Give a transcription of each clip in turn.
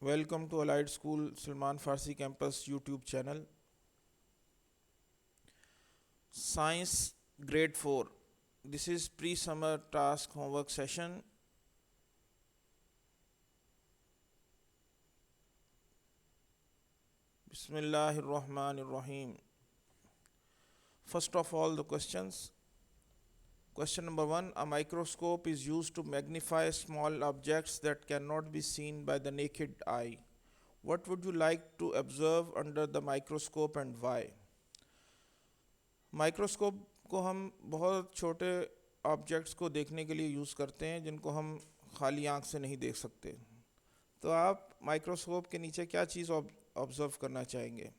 Welcome to Allied School Salman Farsi Campus YouTube channel. Science Grade 4. This is pre-summer task homework session. Bismillahirrahmanirrahim. First of all, the questions. Question number 1. A microscope is used to magnify small objects that cannot be seen by the naked eye. What would you like to observe under the microscope and why? Microscope को हम बहुत छोटे objects को देखने के लिए use करते हैं जिनको हम खाली आंख से नहीं देख सकते। तो आप माइक्रोस्कोप के नीचे क्या चीज़ ऑब्जर्व करना चाहेंगे?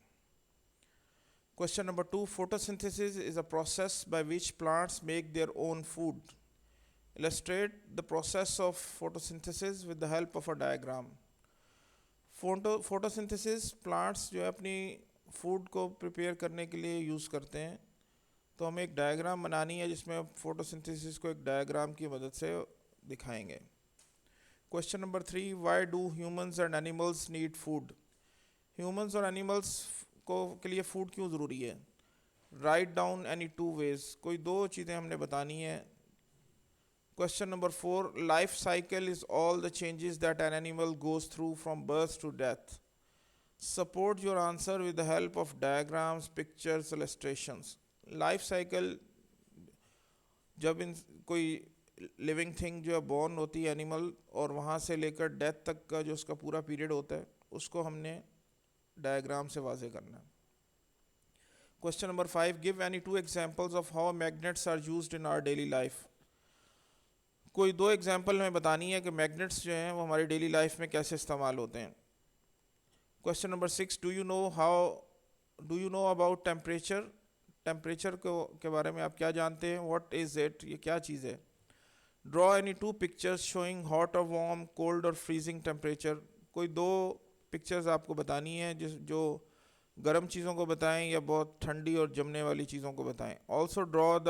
Question number 2. Photosynthesis is a process by which plants make their own food. Illustrate the process of photosynthesis with the help of a diagram. Photosynthesis plants जो है अपनी फूड को प्रिपेयर करने के लिए यूज़ करते हैं। तो हमें एक डायग्राम बनानी है जिसमें फोटोसिंथेसिस को एक डायग्राम की मदद से दिखाएंगे। Question number 3. Why do humans and animals need food. Humans और एनिमल्स को के लिए फूड क्यों ज़रूरी है? Right down any 2 ways. कोई 2 चीज़ें हमने बतानी है। Question number 4. Life cycle is all the changes that an animal goes through from birth to death. Support your answer with the help of diagrams, pictures, illustrations. Life cycle जब कोई living thing जो है born होती है animal, और वहाँ से लेकर डेथ तक का जो उसका पूरा पीरियड होता है उसको हमने डायग्राम से वाज़े करना है। Question number 5. Give any 2 examples of how magnets are used in our daily life. कोई 2 एग्जांपल हमें बतानी है कि मैग्नेट्स जो हैं वो हमारी डेली लाइफ में कैसे इस्तेमाल होते हैं। Question number 6. Do you know about temperature. Temperature के बारे में आप क्या जानते हैं? व्हाट इज़ इट, ये क्या चीज़ है? Draw any 2 pictures showing hot और वार्म, कोल्ड और फ्रीजिंग टेम्परेचर. कोई 2 पिक्चर्स आपको बतानी है जो गर्म चीज़ों को बताएं या बहुत ठंडी और जमने वाली चीज़ों को बताएं. Also draw the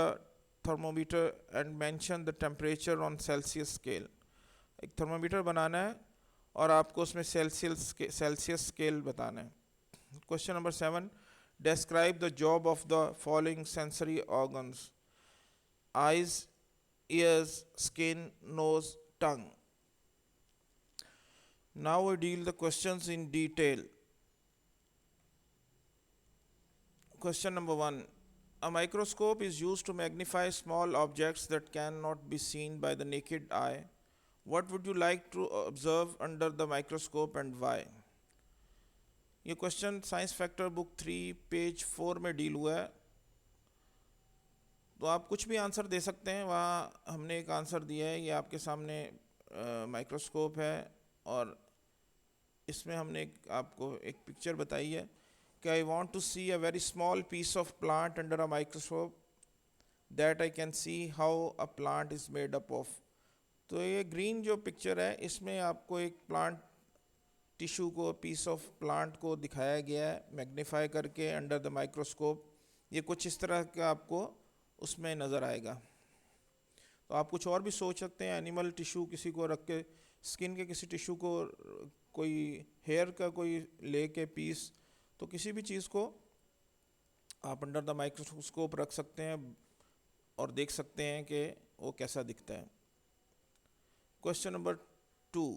thermometer and mention the temperature on Celsius scale. एक थर्मोमीटर बनाना है और आपको उसमें सेल्सियस स्केल बताना है. Question number 7. Describe the job of the following sensory organs: eyes, ears, skin, nose, tongue. Now we deal the questions in detail. Question number 1. A microscope is used to magnify small objects that cannot be seen by the naked eye. What would you like to observe under the microscope and why? ये question science factor book 3 page 4 में deal हुआ है। तो आप कुछ भी answer दे सकते हैं। वहाँ हमने एक आंसर दिया है, ये आपके सामने माइक्रोस्कोप है और इसमें हमने आपको एक पिक्चर बताई है कि I want to see a very small piece of plant under a microscope that I can see how a plant is made up of. तो ये ग्रीन जो पिक्चर है इसमें आपको एक प्लांट टिश्यू को, पीस ऑफ प्लांट को दिखाया गया है मैग्नीफाई करके अंडर द माइक्रोस्कोप. ये कुछ इस तरह का आपको उसमें नज़र आएगा. तो आप कुछ और भी सोच सकते हैं. एनिमल टिश्यू किसी को रख के, स्किन के किसी टिश्यू को, कोई हेयर का कोई ले के पीस, तो किसी भी चीज़ को आप अंडर द माइक्रोस्कोप रख सकते हैं और देख सकते हैं कि वो कैसा दिखता है. Question number 2.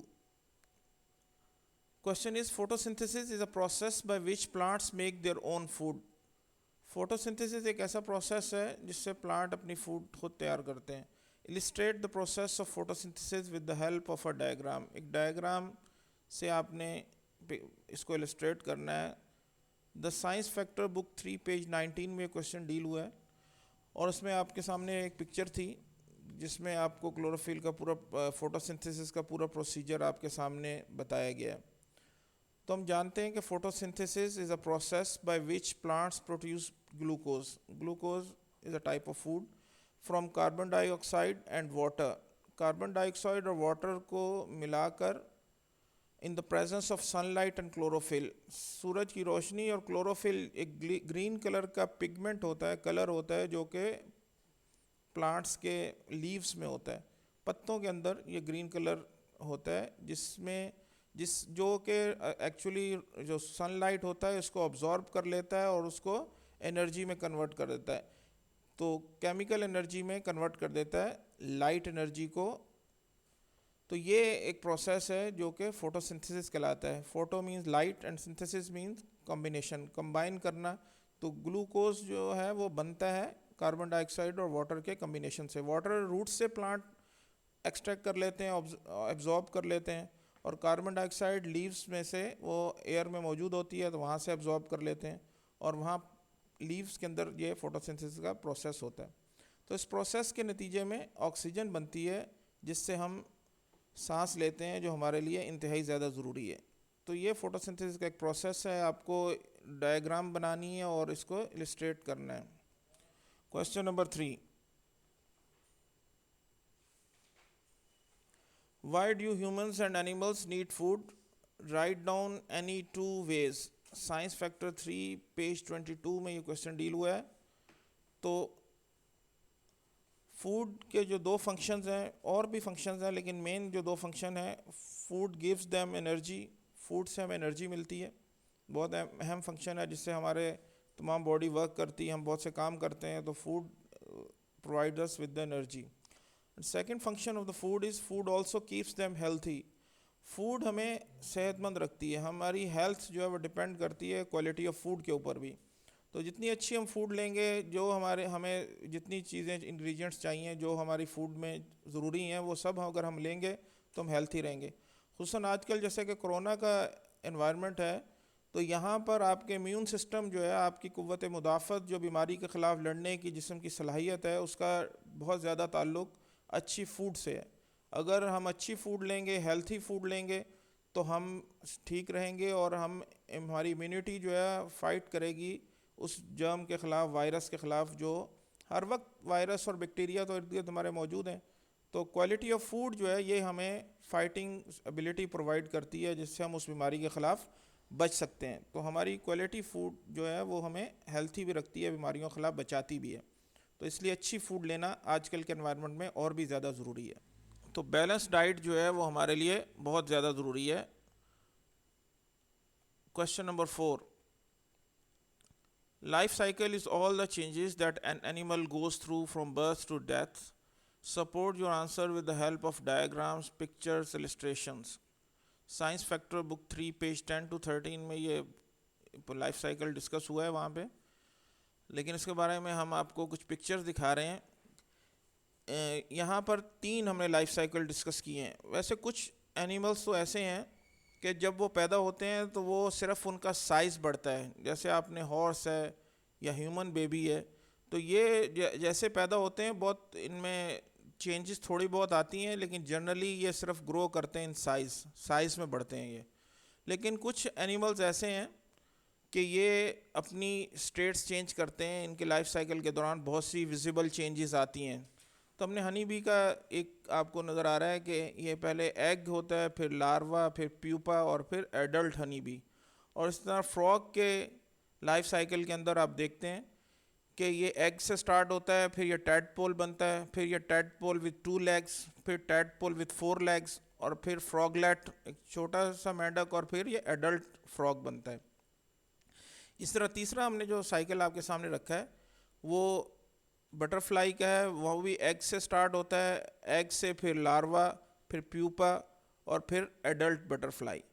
Question is, photosynthesis is a process by which plants make their own food. Photosynthesis एक ऐसा process है जिससे plant अपनी food खुद तैयार करते हैं. Illustrate the process of photosynthesis with the help of a diagram. एक diagram से आपने इसको illustrate करना है. The Science Factor book 3 page 19 में क्वेश्चन डील हुआ है और उसमें आपके सामने एक पिक्चर थी जिसमें आपको क्लोरोफिल का पूरा फोटोसिंथेसिस का पूरा प्रोसीजर आपके सामने बताया गया है. तो हम जानते हैं कि photosynthesis is a process by which plants produce glucose. Glucose is a type of food from carbon dioxide and water. Carbon dioxide और वाटर को मिलाकर in the presence of sunlight and chlorophyll. सूरज की रोशनी और क्लोरोफिल एक green colour का pigment होता है, कलर होता है जो कि प्लांट्स के लीव्स में होता है. पत्तों के अंदर ये ग्रीन कलर होता है जिस जो कि एक्चुअली जो सनलाइट होता है इसको ऑब्जॉर्ब कर लेता है और उसको एनर्जी में कन्वर्ट कर देता है, तो केमिकल एनर्जी में कन्वर्ट कर देता है लाइट एनर्जी को। तो ये एक प्रोसेस है जो कि फोटोसिंथेसिस कहलाता है। Photo means light and synthesis means combination, combine करना। तो ग्लूकोज जो है वो बनता है कार्बन डाइऑक्साइड और वाटर के कम्बिनेशन से। वाटर रूट से प्लांट एक्सट्रैक्ट कर लेते हैं, एब्जॉर्ब कर लेते हैं, और कार्बन डाइऑक्साइड लीव्स में से वो एयर में मौजूद होती है तो वहाँ से एब्जॉर्ब कर लेते हैं, और वहाँ लीव्स के अंदर ये फोटोसिंथेसिस का प्रोसेस होता है। तो इस प्रोसेस के नतीजे में ऑक्सीजन बनती है जिससे हम सांस लेते हैं, जो हमारे लिए इंतहाई ज़्यादा ज़रूरी है। तो ये फोटोसिंथेसिस का एक प्रोसेस है, आपको डायग्राम बनानी है और इसको इलस्ट्रेट करना है। Question number 3, why do humans and animals need food? Write down any two ways. Science factor 3 page 22 में ये क्वेश्चन डील हुआ है। तो फूड के जो दो फंक्शंस हैं, और भी फंक्शंस हैं, लेकिन मेन जो दो फंक्शन हैं, food gives them energy, food से हमें एनर्जी मिलती है, बहुत अहम फंक्शन है जिससे हमारे तमाम बॉडी वर्क करती है, हम बहुत से काम करते हैं, तो food provide us with the energy. Second function of the food is food also keeps them healthy. Food हमें सेहतमंद रखती है, हमारी हेल्थ जो है वो डिपेंड करती है क्वालिटी ऑफ फूड के ऊपर भी। तो जितनी अच्छी हम फूड लेंगे, जो हमें जितनी चीज़ें इंग्रेडिएंट्स चाहिए जो हमारी फूड में ज़रूरी हैं, वो सब अगर हम लेंगे तो हम हेल्थी रहेंगे। खुसूसन आजकल जैसे कि कोरोना का एनवायरनमेंट है, तो यहाँ पर आपके इम्यून सिस्टम जो है, आपकी क़ुव्वत मुदाफ़त, जो बीमारी के ख़िलाफ़ लड़ने की जिस्म की सलाहियत है, उसका बहुत ज़्यादा ताल्लुक़ अच्छी फ़ूड से है। अगर हम अच्छी फ़ूड लेंगे, हेल्थी फूड लेंगे, तो हम ठीक रहेंगे और हमारी इम्यूनिटी जो है फ़ाइट करेगी उस जर्म के ख़िलाफ़, वायरस के ख़िलाफ़, जो हर वक्त वायरस और बैक्टीरिया तो इर्द गिर्द हमारे मौजूद हैं। तो क्वालिटी ऑफ फूड जो है ये हमें फ़ाइटिंग एबिलिटी प्रोवाइड करती है, जिससे हम उस बीमारी के ख़िलाफ़ बच सकते हैं। तो हमारी क्वालिटी फ़ूड जो है वो हमें हेल्थी भी रखती है, बीमारियों के ख़िलाफ़ बचाती भी है। तो इसलिए अच्छी फ़ूड लेना आजकल के एनवायरनमेंट में और भी ज़्यादा ज़रूरी है। तो बैलेंस डाइट जो है वो हमारे लिए बहुत ज़्यादा ज़रूरी है। Question number 4, life cycle is all the changes that an animal goes through from birth to death. Support your answer with the help of diagrams, pictures, illustrations. Science factor book 3 page 10 to 13 में ये life cycle discuss हुआ है वहाँ पे, लेकिन इसके बारे में हम आपको कुछ पिक्चर्स दिखा रहे हैं। यहाँ पर 3 हमने लाइफ साइकिल डिस्कस किए हैं। वैसे कुछ एनिमल्स तो ऐसे हैं कि जब वो पैदा होते हैं तो वो सिर्फ उनका साइज़ बढ़ता है, जैसे आपने हॉर्स है या ह्यूमन बेबी है, तो ये जैसे पैदा होते हैं बहुत इनमें चेंजेस थोड़ी बहुत आती हैं, लेकिन जनरली ये सिर्फ ग्रो करते हैं इन साइज़ में बढ़ते हैं ये। लेकिन कुछ एनिमल्स ऐसे हैं कि ये अपनी स्टेट्स चेंज करते हैं, इनके लाइफ साइकिल के दौरान बहुत सी विजिबल चेंजेस आती हैं। तो हमने हनी बी का एक आपको नज़र आ रहा है कि ये पहले एग होता है, फिर लार्वा, फिर प्यूपा और फिर एडल्ट हनी बी। और इस तरह फ्रॉग के लाइफ साइकिल के अंदर आप देखते हैं कि ये एग से स्टार्ट होता है, फिर ये टैडपोल बनता है, फिर ये टैडपोल विद 2 legs, फिर टैडपोल विद 4 legs, और फिर फ्रॉगलेट एक छोटा सा मेंढक, और फिर ये एडल्ट फ्रॉग बनता है। इस तरह तीसरा हमने जो साइकिल आपके सामने रखा है वो बटरफ्लाई का है। वो भी एग से स्टार्ट होता है, एग से फिर लार्वा, फिर प्यूपा और फिर एडल्ट बटरफ्लाई।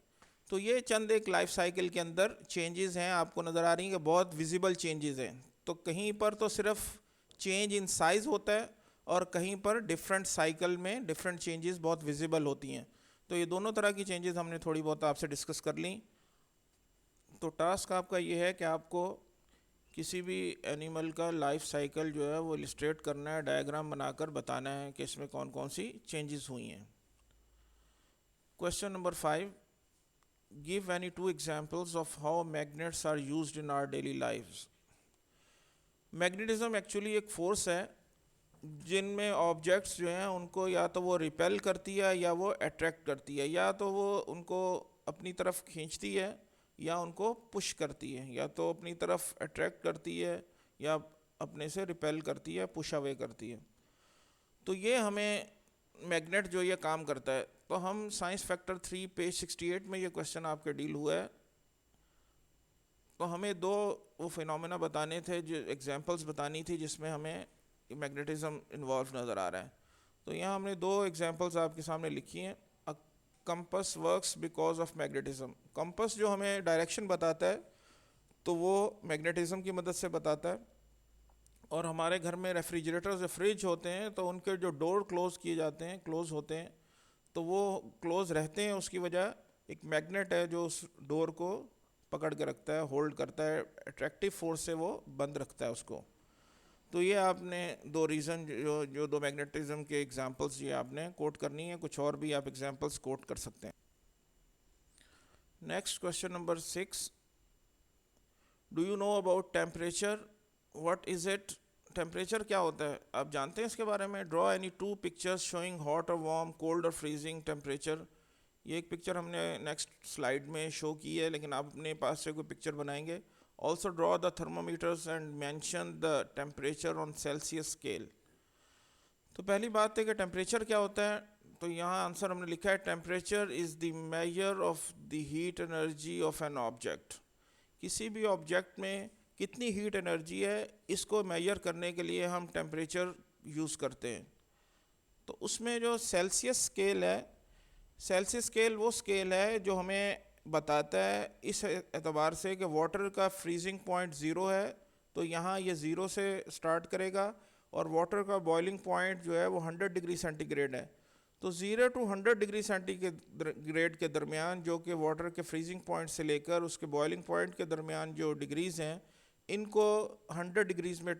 तो ये चंद एक लाइफ साइकिल के अंदर चेंजेस हैं, आपको नज़र आ रही हैं कि बहुत विजिबल चेंजेस हैं। तो कहीं पर तो सिर्फ चेंज इन साइज़ होता है और कहीं पर डिफरेंट साइकिल में डिफरेंट चेंजेस बहुत विजिबल होती हैं। तो ये दोनों तरह की चेंजेस हमने थोड़ी बहुत आपसे डिस्कस कर ली। तो टास्क आपका ये है कि आपको किसी भी एनिमल का लाइफ साइकिल जो है वो इलस्ट्रेट करना है, डायग्राम बनाकर बताना है कि इसमें कौन कौन सी चेंजेस हुई हैं। Question number 5, give any 2 examples of how magnets are used in our daily lives. Magnetism actually एक फोर्स है जिनमें ऑब्जेक्ट्स जो हैं उनको या तो वो रिपेल करती है या वो अट्रैक्ट करती है, या तो वो उनको अपनी तरफ खींचती है या उनको पुश करती है, या तो अपनी तरफ अट्रैक्ट करती है या अपने से रिपेल करती है, पुश अवे करती है। तो ये हमें मैग्नेट जो ये काम करता है। तो हम साइंस फैक्टर 3 पेज 68 में ये क्वेश्चन आपके डील हुआ है। तो हमें दो वो फिनोमेना बताने थे, जो एग्जांपल्स बतानी थी जिसमें हमें मैग्नेटिज्म इन्वॉल्व नज़र आ रहा है। तो यहाँ हमने दो एग्जांपल्स आपके सामने लिखी हैं। अ compass works because of magnetism. Compass जो हमें डायरेक्शन बताता है तो वो मैग्नेटिज्म की मदद से बताता है। और हमारे घर में रेफ्रिजरेटर जो फ्रिज होते हैं तो उनके जो डोर क्लोज़ किए जाते हैं, क्लोज़ होते हैं, तो वो क्लोज़ रहते हैं, उसकी वजह एक मैग्नेट है जो उस डोर को पकड़ के रखता है, होल्ड करता है, अट्रैक्टिव फोर्स से वो बंद रखता है उसको। तो ये आपने दो रीज़न जो दो मैग्नेटिज्म के एग्जांपल्स ये आपने कोट करनी है। कुछ और भी आप एग्जांपल्स कोट कर सकते हैं। Next question number 6, do you know about temperature, what is it? Temperature क्या होता है, आप जानते हैं इसके बारे में? Draw any two pictures showing hot और वार्म, कोल्ड और फ्रीजिंग टेम्परेचर। ये एक पिक्चर हमने नेक्स्ट स्लाइड में शो की है, लेकिन आप अपने पास से कोई पिक्चर बनाएंगे। Also draw the thermometers and mention the temperature on Celsius scale. तो पहली बात है कि टेम्परेचर क्या होता है। तो यहाँ आंसर हमने लिखा है, temperature is the measure of the heat energy of an object. किसी भी ऑब्जेक्ट में कितनी हीट एनर्जी है, इसको मेजर करने के लिए हम टेम्परेचर यूज़ करते हैं। तो उसमें जो सेल्सियस स्केल है, सेल्सियस स्केल वो स्केल है जो हमें बताता है इस एतबार से कि वाटर का फ्रीजिंग पॉइंट ज़ीरो है, तो यहाँ ये ज़ीरो से स्टार्ट करेगा, और वाटर का बॉइलिंग पॉइंट जो है वो 100 डिग्री सेंटीग्रेड है। तो 0 to 100 डिग्री सेंटीग्रेड के दरमियान, जो कि वाटर के फ्रीजिंग पॉइंट से लेकर उसके बॉइलिंग पॉइंट के दरमियान जो डिग्रीज़ हैं, इनको 100 डिग्रीज़ में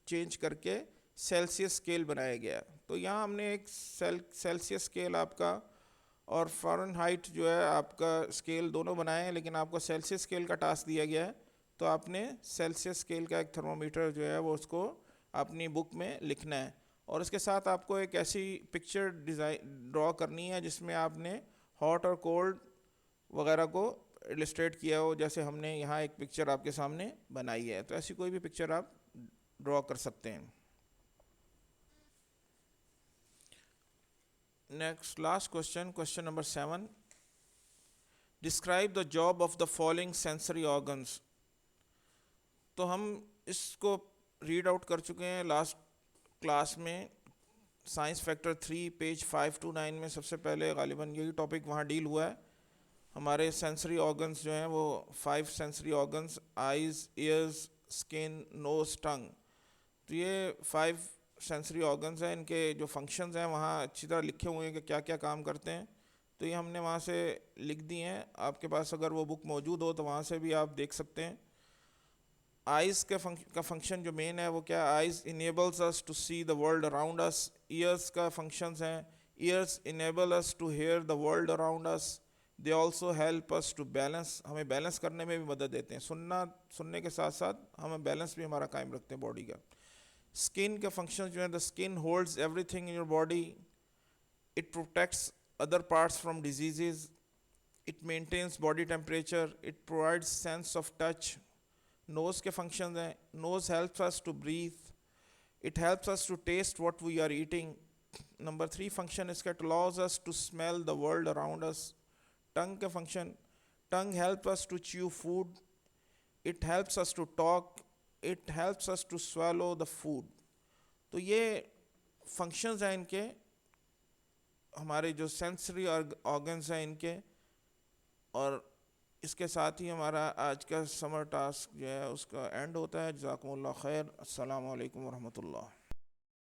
चेंज करके सेल्सियस स्केल बनाया गया। तो यहाँ हमने एक सेल्सियस स्केल आपका और फ़ारेनहाइट जो है आपका स्केल दोनों बनाए हैं, लेकिन आपको सेल्सियस स्केल का टास्क दिया गया है। तो आपने सेल्सियस स्केल का एक थर्मोमीटर जो है वो उसको अपनी बुक में लिखना है, और इसके साथ आपको एक ऐसी पिक्चर डिज़ाइन ड्रॉ करनी है जिसमें आपने हॉट और कोल्ड वगैरह को इलस्ट्रेट किया हो, जैसे हमने यहाँ एक पिक्चर आपके सामने बनाई है। तो ऐसी कोई भी पिक्चर आप ड्रॉ कर सकते हैं। Next last question, question number 7, describe the job of the following sensory organs. तो हम इसको रीड आउट कर चुके हैं लास्ट क्लास में, साइंस फैक्टर 3 पेज 5 to 9 में सबसे पहले गालिबन यही टॉपिक वहाँ डील हुआ है। हमारे सेंसरी ऑर्गन्स जो हैं वो 5 sensory organs, eyes, ears, skin, nose, tongue. तो ये 5 सेंसरी ऑर्गन्स हैं, इनके जो फंक्शंस हैं वहाँ अच्छी तरह लिखे हुए हैं कि क्या क्या काम करते हैं। तो ये हमने वहाँ से लिख दी हैं। आपके पास अगर वो बुक मौजूद हो तो वहाँ से भी आप देख सकते हैं। आइज़ का फंक्शन जो मेन है वो क्या, eyes enables us to see the world around us. Ears का फंक्शंस हैं, ears enable us to hear the world around us. They also help us to balance, हमें बैलेंस करने में भी मदद देते हैं। सुनने के साथ साथ हमें बैलेंस भी हमारा कायम रखते हैं बॉडी का। स्किन के फंक्शन जो है, the skin holds everything in your body, it protects other parts from diseases, it maintains body temperature, it provides sense of touch. Nose के फंक्शन हैं, nose helps us to breathe, it helps us to taste what we are eating. Number 3 function इसका, it allows us to smell the world around us. Tongue के function, tongue help us to chew food, it helps us to talk, it helps us to swallow the food. तो ये functions हैं इनके, हमारे जो sensory organs हैं इनके। और इसके साथ ही हमारा आज का समर टास्क जो है उसका एंड होता है। जज़ाकुमुल्लाह खैर। अस्सलामु अलैकुम वरहमतुल्लाह।